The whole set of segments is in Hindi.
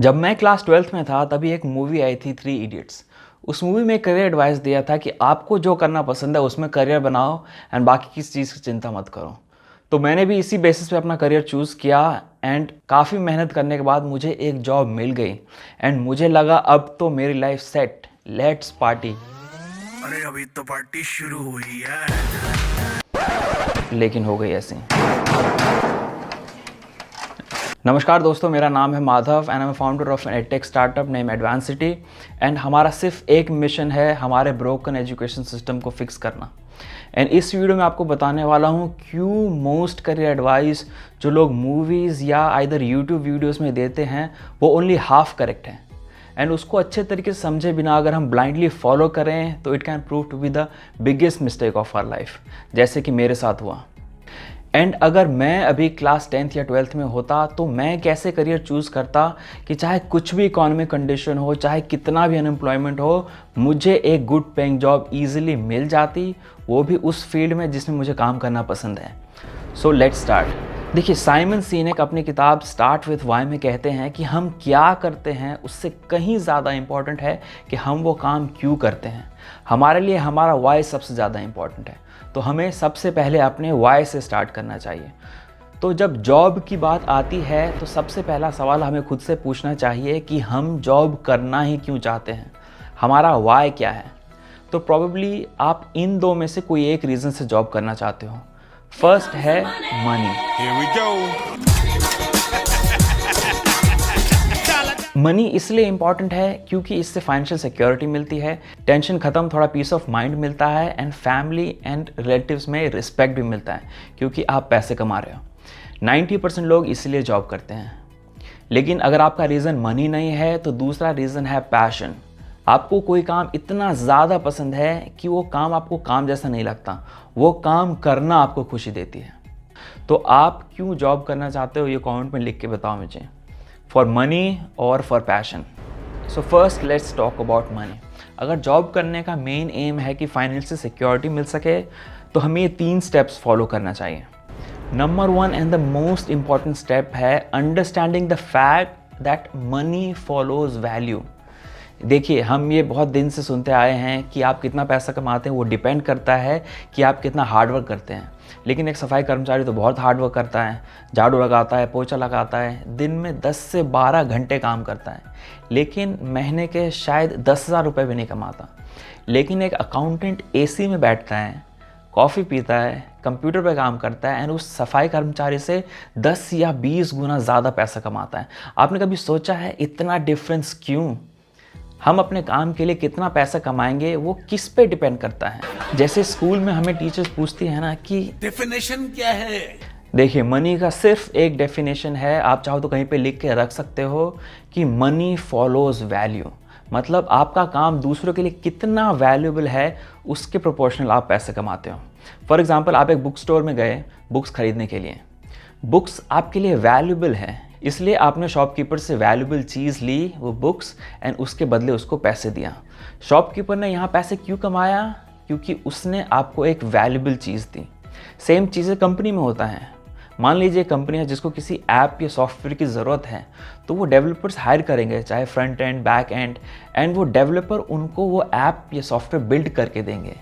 जब मैं क्लास 12th में था तभी एक मूवी आई थी थ्री इडियट्स। उस मूवी में करियर एडवाइस दिया था कि आपको जो करना पसंद है उसमें करियर बनाओ एंड बाकी किसी चीज़ की चिंता मत करो। तो मैंने भी इसी बेसिस पे अपना करियर चूज़ किया एंड काफ़ी मेहनत करने के बाद मुझे एक जॉब मिल गई एंड मुझे लगा अब तो मेरी लाइफ सेट, लेट्स पार्टी। अरे अभी तो पार्टी शुरू हुई है। लेकिन हो गई ऐसी। नमस्कार दोस्तों, मेरा नाम है Madhav and I am founder of an edtech startup name Advancity and हमारा सिर्फ एक मिशन है हमारे ब्रोकन एजुकेशन सिस्टम को फिक्स करना। एंड इस वीडियो में आपको बताने वाला हूँ क्यों मोस्ट करियर एडवाइस जो लोग मूवीज़ या आइदर यूट्यूब वीडियोस में देते हैं वो ओनली हाफ करेक्ट है एंड उसको अच्छे तरीके से समझे बिना अगर हम ब्लाइंडली फॉलो करें तो it can prove to be the biggest mistake of our life, जैसे कि मेरे साथ हुआ। एंड अगर मैं अभी क्लास 10th या 12th में होता तो मैं कैसे करियर चूज़ करता कि चाहे कुछ भी इकोनॉमिक कंडीशन हो, चाहे कितना भी अनएम्प्लॉयमेंट हो, मुझे एक गुड पेइंग जॉब ईजिली मिल जाती, वो भी उस फील्ड में जिसमें मुझे काम करना पसंद है। So let's start. देखिए, साइमन सिनेक अपनी किताब स्टार्ट विथ वाई में कहते हैं कि हम क्या करते हैं उससे कहीं ज़्यादा इम्पॉर्टेंट है कि हम वो काम क्यों करते हैं। हमारे लिए हमारा वाई सबसे ज़्यादा इम्पॉर्टेंट है, तो हमें सबसे पहले अपने वाई से स्टार्ट करना चाहिए। तो जब जॉब की बात आती है तो सबसे पहला सवाल हमें खुद से पूछना चाहिए कि हम जॉब करना ही क्यों चाहते हैं, हमारा वाई क्या है। तो प्रॉबेबली आप इन दो में से कोई एक रीज़न से जॉब करना चाहते हो। फर्स्ट है money. Here we go. Money इसलिए इम्पॉर्टेंट है क्योंकि इससे फाइनेंशियल सिक्योरिटी मिलती है, टेंशन खत्म, थोड़ा पीस ऑफ माइंड मिलता है एंड फैमिली एंड रिलेटिव्स में रिस्पेक्ट भी मिलता है क्योंकि आप पैसे कमा रहे हो। 90% लोग इसलिए जॉब करते हैं। लेकिन अगर आपका रीज़न मनी नहीं है तो दूसरा रीज़न है पैशन। आपको कोई काम इतना ज़्यादा पसंद है कि वो काम आपको काम जैसा नहीं लगता, वो काम करना आपको खुशी देती है। तो आप क्यों जॉब करना चाहते हो ये कमेंट में लिख के बताओ मुझे, फॉर मनी और for passion. So first let's talk about money. अगर जॉब करने का मेन एम है कि फाइनेंशियल सिक्योरिटी मिल सके तो हमें ये 3 स्टेप्स फॉलो करना चाहिए। Number 1 and the most important step है understanding the fact that money follows value. देखिए, हम ये बहुत दिन से सुनते आए हैं कि आप कितना पैसा कमाते हैं वो डिपेंड करता है कि आप कितना हार्डवर्क करते हैं। लेकिन एक सफाई कर्मचारी तो बहुत हार्डवर्क करता है, झाड़ू लगाता है, पोछा लगाता है, दिन में 10 से 12 घंटे काम करता है, लेकिन महीने के शायद 10,000 रुपये भी नहीं कमाता। लेकिन एक अकाउंटेंट एसी में बैठता है, कॉफ़ी पीता है, कंप्यूटर पे काम करता है एंड उस सफाई कर्मचारी से 10 या 20 गुना ज़्यादा पैसा कमाता है। आपने कभी सोचा है इतना डिफरेंस क्यों? हम अपने काम के लिए कितना पैसा कमाएंगे वो किस पे डिपेंड करता है। जैसे स्कूल में हमें टीचर्स पूछती है ना कि डेफिनेशन क्या है? देखिए, मनी का सिर्फ एक डेफिनेशन है, आप चाहो तो कहीं पे लिख के रख सकते हो कि मनी फॉलोज वैल्यू। मतलब आपका काम दूसरों के लिए कितना वैल्यूबल है उसके प्रोपोर्शनल आप पैसे कमाते हो। फॉर एग्जाम्पल, आप एक बुक स्टोर में गए बुक्स खरीदने के लिए, बुक्स आपके लिए वैल्यूबल है, इसलिए आपने शॉपकीपर से वैल्यूबल चीज़ ली, वो बुक्स, एंड उसके बदले उसको पैसे दिया। शॉपकीपर ने यहाँ पैसे क्यों कमाया? क्योंकि उसने आपको एक वैल्यूबल चीज़ दी। सेम चीज़ें कंपनी में होता है। मान लीजिए कंपनी है जिसको किसी ऐप या सॉफ्टवेयर की ज़रूरत है तो वो डेवलपर्स हायर करेंगे, चाहे front end back and, and वो डेवलपर उनको वो ऐप या सॉफ्टवेयर बिल्ड करके देंगे।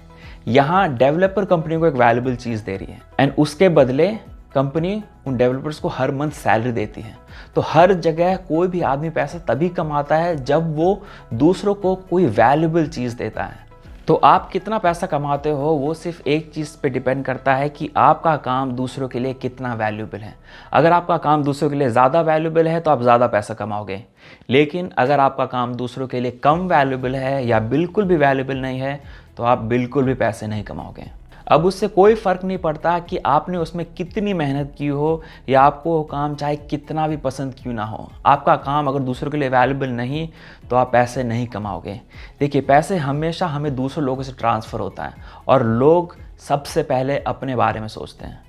यहाँ डेवलपर कंपनी को एक वैल्यूबल चीज़ दे रही है एंड उसके बदले कंपनी उन डेवलपर्स को हर मंथ सैलरी देती है। तो हर जगह कोई भी आदमी पैसा तभी कमाता है जब वो दूसरों को कोई वैल्यूबल चीज़ देता है। तो आप कितना पैसा कमाते हो वो सिर्फ एक चीज़ पे डिपेंड करता है कि आपका काम दूसरों के लिए कितना वैल्यूबल है। अगर आपका काम दूसरों के लिए ज़्यादा वैल्यूबल है तो आप ज़्यादा पैसा कमाओगे। लेकिन अगर आपका काम दूसरों के लिए कम वैल्यूबल है या बिल्कुल भी वैल्यूबल नहीं है तो आप बिल्कुल भी पैसे नहीं कमाओगे। अब उससे कोई फ़र्क नहीं पड़ता कि आपने उसमें कितनी मेहनत की हो या आपको वो काम चाहे कितना भी पसंद क्यों ना हो। आपका काम अगर दूसरों के लिए वैल्यूबल नहीं तो आप पैसे नहीं कमाओगे। देखिए, पैसे हमेशा हमें दूसरे लोगों से ट्रांसफ़र होता है और लोग सबसे पहले अपने बारे में सोचते हैं।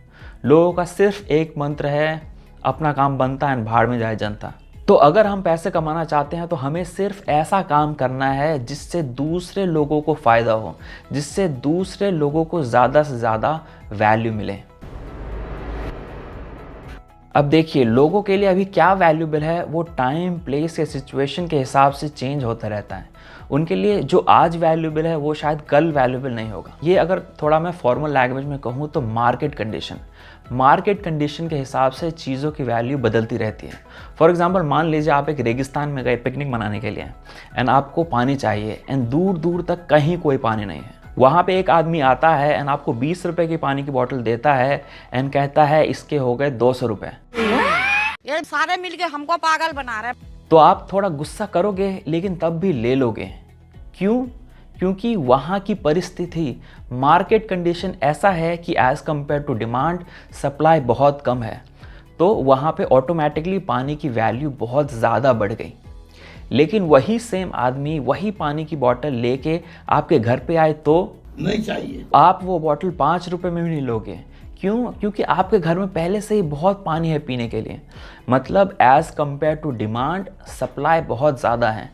लोगों का सिर्फ एक मंत्र है, अपना काम बनता है भाड़ में जाए जनता। तो अगर हम पैसे कमाना चाहते हैं तो हमें सिर्फ ऐसा काम करना है जिससे दूसरे लोगों को फ़ायदा हो, जिससे दूसरे लोगों को ज़्यादा से ज़्यादा वैल्यू मिले। अब देखिए, लोगों के लिए अभी क्या वैल्यूबल है वो टाइम, प्लेस या सिचुएशन के हिसाब से चेंज होता रहता है। उनके लिए जो आज वैल्यूबल है वो शायद कल वैल्यूबल नहीं होगा। ये अगर थोड़ा मैं फॉर्मल लैंग्वेज में कहूँ तो मार्केट कंडीशन के हिसाब से चीज़ों की वैल्यू बदलती रहती है। फॉर एग्जांपल, मान लीजिए आप एक रेगिस्तान में गए पिकनिक मनाने के लिए एंड आपको पानी चाहिए एंड दूर दूर तक कहीं कोई पानी नहीं है। वहाँ पे एक आदमी आता है एंड आपको 20 रुपए की पानी की बोतल देता है एंड कहता है इसके हो गए 200 रुपये। ये सारे मिलके हमको पागल बना रहे। तो आप थोड़ा गुस्सा करोगे लेकिन तब भी ले लोगे। क्यों? क्योंकि वहाँ की परिस्थिति, मार्केट कंडीशन ऐसा है कि as compare to demand supply बहुत कम है, तो वहाँ पे ऑटोमेटिकली पानी की वैल्यू बहुत ज़्यादा बढ़ गई। लेकिन वही सेम आदमी वही पानी की बोतल लेके आपके घर पे आए तो नहीं चाहिए, आप वो बोतल 5 रुपये में भी नहीं लोगे। क्यों? क्योंकि आपके घर में पहले से ही बहुत पानी है पीने के लिए। मतलब as compare to demand supply बहुत ज़्यादा है,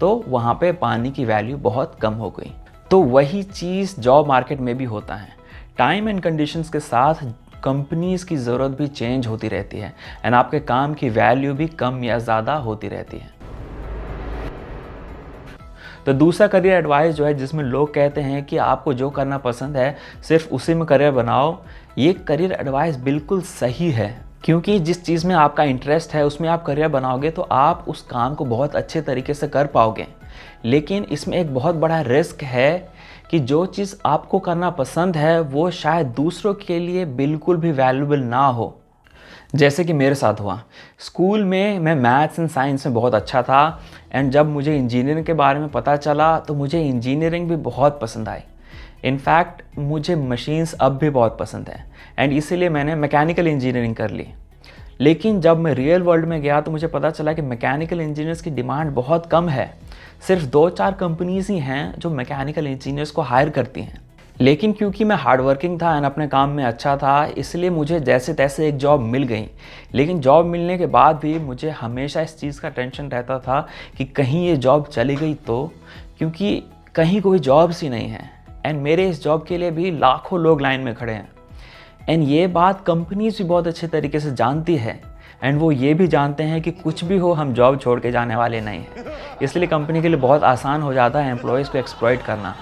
तो वहाँ पे पानी की वैल्यू बहुत कम हो गई। तो वही चीज़ जॉब मार्केट में भी होता है। टाइम एंड कंडीशंस के साथ कंपनीज़ की ज़रूरत भी चेंज होती रहती है एंड आपके काम की वैल्यू भी कम या ज़्यादा होती रहती है। तो दूसरा करियर एडवाइस जो है, जिसमें लोग कहते हैं कि आपको जो करना पसंद है सिर्फ उसी में करियर बनाओ, ये करियर एडवाइस बिल्कुल सही है। क्योंकि जिस चीज़ में आपका इंटरेस्ट है उसमें आप करियर बनाओगे तो आप उस काम को बहुत अच्छे तरीके से कर पाओगे। लेकिन इसमें एक बहुत बड़ा रिस्क है कि जो चीज़ आपको करना पसंद है वो शायद दूसरों के लिए बिल्कुल भी वैल्यूबल ना हो। जैसे कि मेरे साथ हुआ। स्कूल में मैं मैथ्स एंड साइंस में बहुत अच्छा था एंड जब मुझे इंजीनियरिंग के बारे में पता चला तो मुझे इंजीनियरिंग भी बहुत पसंद आई। इनफैक्ट मुझे मशीन्स अब भी बहुत पसंद है एंड इसीलिए मैंने मैकेनिकल इंजीनियरिंग कर ली। लेकिन जब मैं रियल वर्ल्ड में गया तो मुझे पता चला कि मैकेनिकल इंजीनियर्स की डिमांड बहुत कम है। सिर्फ 2-4 कंपनीज ही हैं जो मैकेनिकल इंजीनियर्स को हायर करती हैं। लेकिन क्योंकि मैं हार्ड वर्किंग था एंड अपने काम में अच्छा था, इसलिए मुझे जैसे तैसे एक जॉब मिल गई। लेकिन जॉब मिलने के बाद भी मुझे हमेशा इस चीज़ का टेंशन रहता था कि कहीं ये जॉब चली गई तो, क्योंकि कहीं कोई जॉब्स ही नहीं है एंड मेरे इस जॉब के लिए भी लाखों लोग लाइन में खड़े हैं। एंड ये बात कंपनीज भी बहुत अच्छे तरीके से जानती है एंड वो ये भी जानते हैं कि कुछ भी हो हम जॉब छोड़ के जाने वाले नहीं हैं। इसलिए कंपनी के लिए बहुत आसान हो जाता है एम्प्लॉयज़ को एक्सप्लॉइट करना।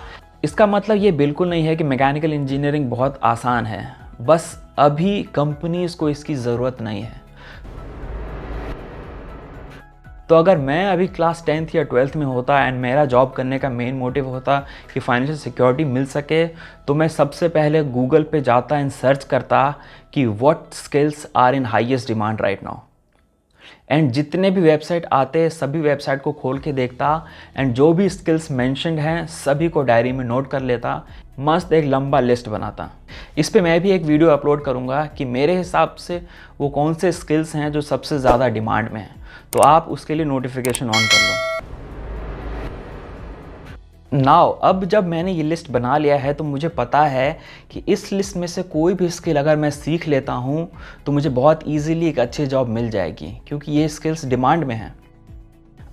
इसका मतलब ये बिल्कुल नहीं है कि मैकेनिकल इंजीनियरिंग बहुत आसान है, बस अभी कंपनीज़ को इसकी ज़रूरत नहीं है। तो अगर मैं अभी क्लास 10th या 12th में होता एंड मेरा जॉब करने का मेन मोटिव होता कि फाइनेंशियल सिक्योरिटी मिल सके, तो मैं सबसे पहले गूगल पे जाता एंड सर्च करता कि what skills are in highest demand right now. And जितने भी वेबसाइट आते सभी वेबसाइट को खोल के देखता एंड जो भी स्किल्स मेंशन्ड हैं सभी को डायरी में नोट कर लेता, मस्त एक लंबा लिस्ट बनाता। इस पे मैं भी एक वीडियो अपलोड करूँगा कि मेरे हिसाब से वो कौन से स्किल्स हैं जो सबसे ज़्यादा डिमांड में हैं, तो आप उसके लिए नोटिफिकेशन ऑन कर लो। नाउ अब जब मैंने ये लिस्ट बना लिया है तो मुझे पता है कि इस लिस्ट में से कोई भी स्किल अगर मैं सीख लेता हूँ तो मुझे बहुत इजीली एक अच्छी जॉब मिल जाएगी, क्योंकि ये स्किल्स डिमांड में हैं।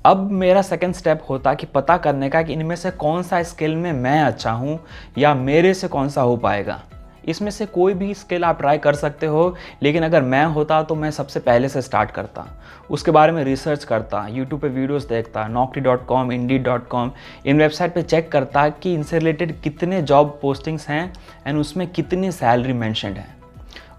अब मेरा सेकंड स्टेप होता कि पता करने का कि इनमें से कौन सा स्किल में मैं अच्छा हूँ या मेरे से कौन सा हो पाएगा। इसमें से कोई भी स्किल आप ट्राई कर सकते हो, लेकिन अगर मैं होता तो मैं सबसे पहले से स्टार्ट करता, उसके बारे में रिसर्च करता, यूट्यूब पे वीडियोस देखता, naukri.com, indeed.com इन वेबसाइट पे चेक करता कि इनसे रिलेटेड कितने जॉब पोस्टिंग्स हैं एंड उसमें कितनी सैलरी मेंशन्ड है।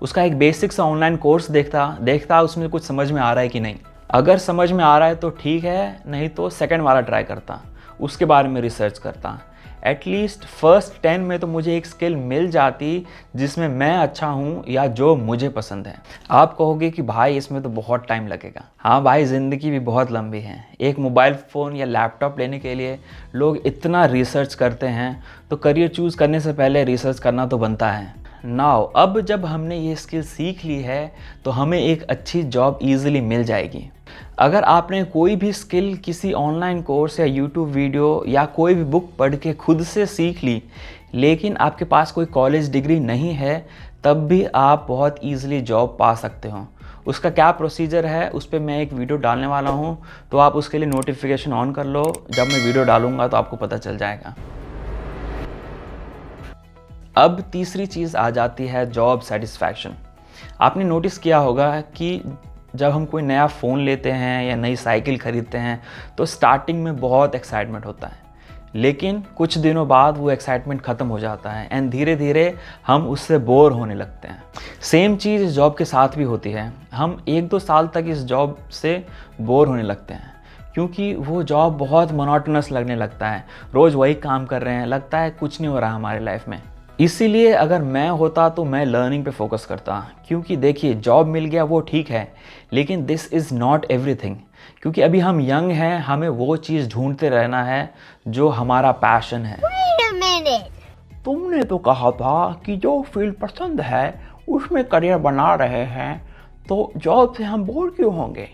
उसका एक बेसिक सा ऑनलाइन कोर्स देखता उसमें कुछ समझ में आ रहा है कि नहीं। अगर समझ में आ रहा है तो ठीक है, नहीं तो सेकेंड वाला ट्राई करता, उसके बारे में रिसर्च करता। एटलीस्ट फर्स्ट 10 में तो मुझे एक स्किल मिल जाती जिसमें मैं अच्छा हूँ या जो मुझे पसंद है। आप कहोगे कि भाई इसमें तो बहुत टाइम लगेगा। हाँ भाई, ज़िंदगी भी बहुत लंबी है। एक मोबाइल फ़ोन या लैपटॉप लेने के लिए लोग इतना रिसर्च करते हैं, तो करियर चूज़ करने से पहले रिसर्च करना तो बनता है। नाउ अब जब हमने ये स्किल सीख ली है तो हमें एक अच्छी जॉब ईजिली मिल जाएगी। अगर आपने कोई भी स्किल किसी ऑनलाइन कोर्स या यूट्यूब वीडियो या कोई भी बुक पढ़ के खुद से सीख ली, लेकिन आपके पास कोई कॉलेज डिग्री नहीं है, तब भी आप बहुत ईजिली जॉब पा सकते हो। उसका क्या प्रोसीजर है उस पर मैं एक वीडियो डालने वाला हूँ, तो आप उसके लिए नोटिफिकेशन ऑन कर लो। जब मैं वीडियो डालूँगा तो आपको पता चल जाएगा। अब तीसरी चीज़ आ जाती है जॉब सेटिस्फैक्शन। आपने नोटिस किया होगा कि जब हम कोई नया फ़ोन लेते हैं या नई साइकिल ख़रीदते हैं तो स्टार्टिंग में बहुत एक्साइटमेंट होता है, लेकिन कुछ दिनों बाद वो एक्साइटमेंट ख़त्म हो जाता है एंड धीरे धीरे हम उससे बोर होने लगते हैं। सेम चीज़ इस जॉब के साथ भी होती है। हम 1-2 साल तक इस जॉब से बोर होने लगते हैं क्योंकि वो जॉब बहुत मोनोटोनस लगने लगता है। रोज़ वही काम कर रहे हैं, लगता है कुछ नहीं हो रहा हमारे लाइफ में। इसीलिए अगर मैं होता तो मैं लर्निंग पे फोकस करता, क्योंकि देखिए जॉब मिल गया वो ठीक है, लेकिन दिस इज़ नॉट एवरीथिंग। क्योंकि अभी हम यंग हैं, हमें वो चीज़ ढूंढते रहना है जो हमारा पैशन है। तुमने तो कहा था कि जो फील्ड पसंद है उसमें करियर बना रहे हैं, तो जॉब से हम बोर क्यों होंगे?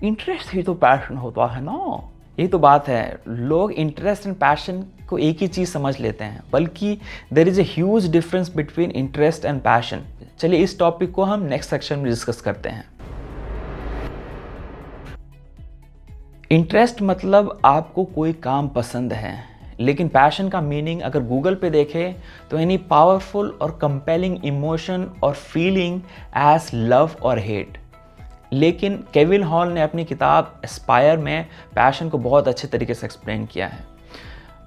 इंटरेस्ट ही तो पैशन होता है ना। यही तो बात है, लोग इंटरेस्ट एंड पैशन को एक ही चीज़ समझ लेते हैं, बल्कि there is a huge difference between interest and passion. चलिए इस टॉपिक को हम नेक्स्ट सेक्शन में डिस्कस करते हैं। इंटरेस्ट मतलब आपको कोई काम पसंद है, लेकिन पैशन का मीनिंग अगर गूगल पे देखें तो एनी पावरफुल और कंपेलिंग इमोशन और फीलिंग एज लव और हेट। लेकिन केविन हॉल ने अपनी किताब एस्पायर में पैशन को बहुत अच्छे तरीके से एक्सप्लेन किया है।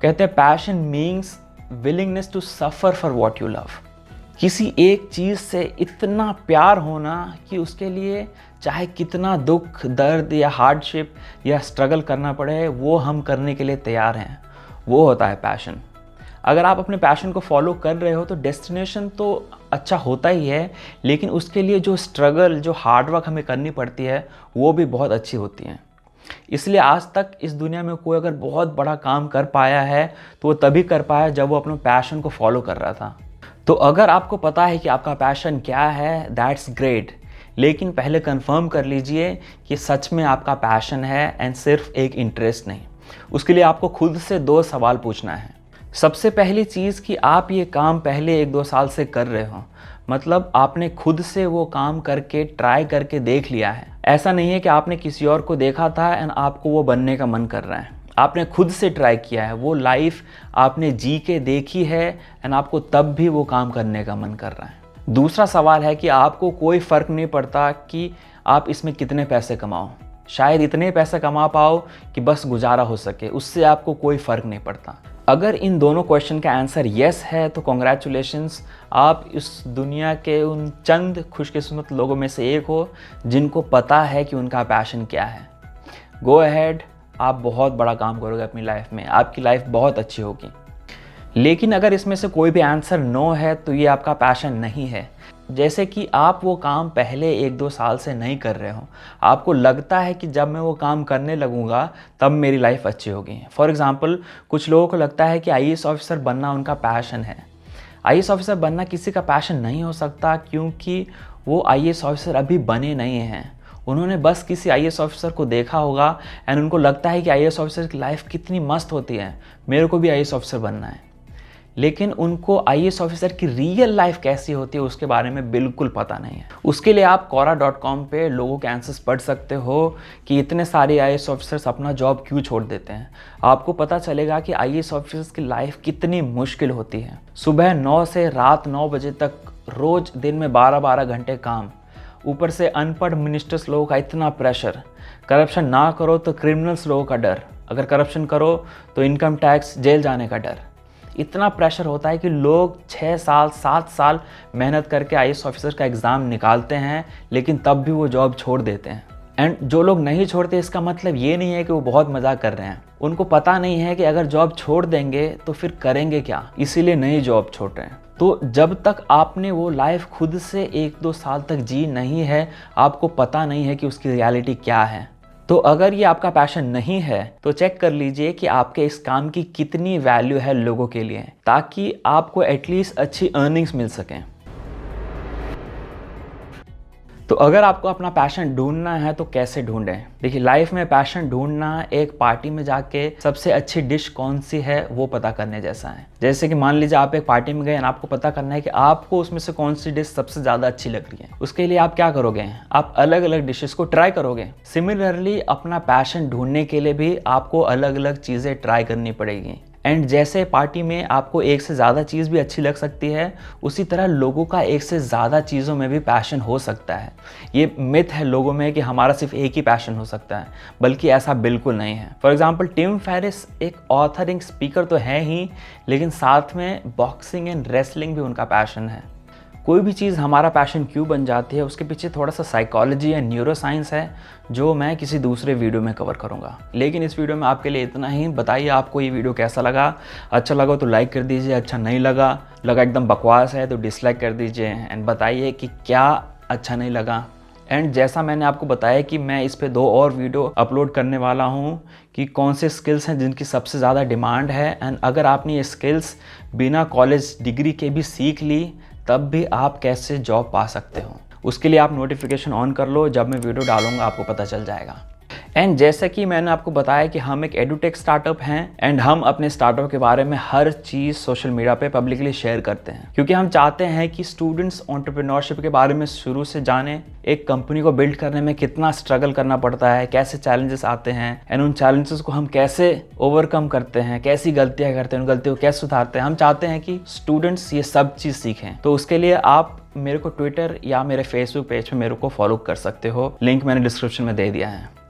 कहते हैं passion means willingness to suffer for what you love. किसी एक चीज़ से इतना प्यार होना कि उसके लिए चाहे कितना दुख, दर्द या हार्डशिप या स्ट्रगल करना पड़े, वो हम करने के लिए तैयार हैं, वो होता है पैशन। अगर आप अपने पैशन को फॉलो कर रहे हो तो डेस्टिनेशन तो अच्छा होता ही है, लेकिन उसके लिए जो स्ट्रगल, जो हार्डवर्क हमें करनी पड़ती है, वो भी बहुत अच्छी होती है। इसलिए आज तक इस दुनिया में कोई अगर बहुत बड़ा काम कर पाया है तो वो तभी कर पाया जब वो अपने पैशन को फॉलो कर रहा था। तो अगर आपको पता है कि आपका पैशन क्या है, दैट्स ग्रेट, लेकिन पहले कंफर्म कर लीजिए कि सच में आपका पैशन है एंड सिर्फ एक इंटरेस्ट नहीं। उसके लिए आपको खुद से 2 सवाल पूछना है। सबसे पहली चीज़ कि आप ये काम पहले 1-2 साल से कर रहे हो, मतलब आपने खुद से वो काम करके ट्राई करके देख लिया है। ऐसा नहीं है कि आपने किसी और को देखा था एंड आपको वो बनने का मन कर रहा है। आपने खुद से ट्राई किया है, वो लाइफ आपने जी के देखी है एंड आपको तब भी वो काम करने का मन कर रहा है। दूसरा सवाल है कि आपको कोई फ़र्क नहीं पड़ता कि आप इसमें कितने पैसे कमाओ। शायद इतने पैसे कमा पाओ कि बस गुजारा हो सके, उससे आपको कोई फ़र्क नहीं पड़ता। अगर इन दोनों क्वेश्चन का आंसर येस है तो कॉन्ग्रेचुलेशंस, आप इस दुनिया के उन चंद खुशकिस्मत लोगों में से एक हो जिनको पता है कि उनका पैशन क्या है। गो अहेड, आप बहुत बड़ा काम करोगे अपनी लाइफ में, आपकी लाइफ बहुत अच्छी होगी। लेकिन अगर इसमें से कोई भी आंसर नो है तो ये आपका पैशन नहीं है। जैसे कि आप वो काम पहले 1-2 साल से नहीं कर रहे हो, आपको लगता है कि जब मैं वो काम करने लगूंगा तब मेरी लाइफ अच्छी होगी। फॉर एग्ज़ाम्पल, कुछ लोगों को लगता है कि आईएएस ऑफिसर बनना उनका पैशन है। आईएएस ऑफिसर बनना किसी का पैशन नहीं हो सकता, क्योंकि वो आईएएस ऑफिसर अभी बने नहीं हैं। उन्होंने बस किसी आईएएस ऑफिसर को देखा होगा एंड उनको लगता है कि आईएएस ऑफिसर की लाइफ कितनी मस्त होती है, मेरे को भी आईएएस ऑफिसर बनना है। लेकिन उनको आईएएस ऑफिसर की रियल लाइफ कैसी होती है उसके बारे में बिल्कुल पता नहीं है। उसके लिए आप quora.com पे लोगों के आंसर्स पढ़ सकते हो कि इतने सारे आईएएस ऑफिसर्स अपना जॉब क्यों छोड़ देते हैं। आपको पता चलेगा कि आईएएस ऑफिसर्स की लाइफ कितनी मुश्किल होती है। सुबह 9 से रात 9 बजे तक रोज़ दिन में 12-12 घंटे काम, ऊपर से अनपढ़ मिनिस्टर्स लोगों का इतना प्रेशर, करप्शन ना करो तो क्रिमिनल्स लोगों का डर, अगर करप्शन करो तो इनकम टैक्स, जेल जाने का डर। इतना प्रेशर होता है कि लोग 6 साल 7 साल मेहनत करके आईएएस ऑफिसर का एग्ज़ाम निकालते हैं, लेकिन तब भी वो जॉब छोड़ देते हैं। एंड जो लोग नहीं छोड़ते, इसका मतलब ये नहीं है कि वो बहुत मजाक कर रहे हैं। उनको पता नहीं है कि अगर जॉब छोड़ देंगे तो फिर करेंगे क्या, इसीलिए नई जॉब छोड़ रहे हैं। तो जब तक आपने वो लाइफ खुद से 1-2 साल तक जी नहीं है, आपको पता नहीं है कि उसकी रियलिटी क्या है। तो अगर ये आपका पैशन नहीं है तो चेक कर लीजिए कि आपके इस काम की कितनी वैल्यू है लोगों के लिए, ताकि आपको एटलीस्ट अच्छी अर्निंग्स मिल सकें। तो अगर आपको अपना पैशन ढूंढना है तो कैसे ढूंढें? देखिए, लाइफ में पैशन ढूंढना एक पार्टी में जाके सबसे अच्छी डिश कौन सी है वो पता करने जैसा है। जैसे कि मान लीजिए आप एक पार्टी में गए और आपको पता करना है कि आपको उसमें से कौन सी डिश सबसे ज़्यादा अच्छी लग रही है। उसके लिए आप क्या करोगे? आप अलग अलग डिशेस को ट्राई करोगे। सिमिलरली अपना पैशन ढूंढने के लिए भी आपको अलग अलग चीज़ें ट्राई करनी पड़ेगी। एंड जैसे पार्टी में आपको एक से ज़्यादा चीज़ भी अच्छी लग सकती है, उसी तरह लोगों का एक से ज़्यादा चीज़ों में भी पैशन हो सकता है। ये मिथ है लोगों में कि हमारा सिर्फ एक ही पैशन हो सकता है, बल्कि ऐसा बिल्कुल नहीं है। फॉर एग्जाम्पल टिम फेरिस एक ऑथर, एक स्पीकर तो है ही, लेकिन साथ में बॉक्सिंग एंड रेसलिंग भी उनका पैशन है। कोई भी चीज़ हमारा पैशन क्यों बन जाती है, उसके पीछे थोड़ा सा साइकोलॉजी या न्यूरो साइंस है, जो मैं किसी दूसरे वीडियो में कवर करूँगा। लेकिन इस वीडियो में आपके लिए इतना ही। बताइए आपको ये वीडियो कैसा लगा। अच्छा लगा तो लाइक कर दीजिए, अच्छा नहीं लगा एकदम बकवास है तो डिसलाइक कर दीजिए। एंड बताइए कि क्या अच्छा नहीं लगा। एंड जैसा मैंने आपको बताया कि मैं इस पे 2 और वीडियो अपलोड करने वाला हूँ कि कौन से स्किल्स हैं जिनकी सबसे ज़्यादा डिमांड है। एंड अगर आपने ये स्किल्स बिना कॉलेज डिग्री के भी सीख ली, तब भी आप कैसे जॉब पा सकते हो, उसके लिए आप नोटिफिकेशन ऑन कर लो। जब मैं वीडियो डालूंगा आपको पता चल जाएगा। एंड जैसे कि मैंने आपको बताया कि हम एक एडुटेक स्टार्टअप हैं एंड हम अपने स्टार्टअप के बारे में हर चीज़ सोशल मीडिया पे पब्लिकली शेयर करते हैं, क्योंकि हम चाहते हैं कि स्टूडेंट्स एंटरप्रेन्योरशिप के बारे में शुरू से जाने, एक कंपनी को बिल्ड करने में कितना स्ट्रगल करना पड़ता है, कैसे चैलेंजेस आते हैं एंड उन चैलेंजेस को हम कैसे ओवरकम करते हैं, कैसी गलतियाँ करते हैं, उन गलतियों को कैसे सुधारते हैं। हम चाहते हैं कि स्टूडेंट्स ये सब चीज़ सीखें। तो उसके लिए आप मेरे को ट्विटर या मेरे फेसबुक पेज पे मेरे को फॉलो कर सकते हो। लिंक मैंने डिस्क्रिप्शन में दे दिया है।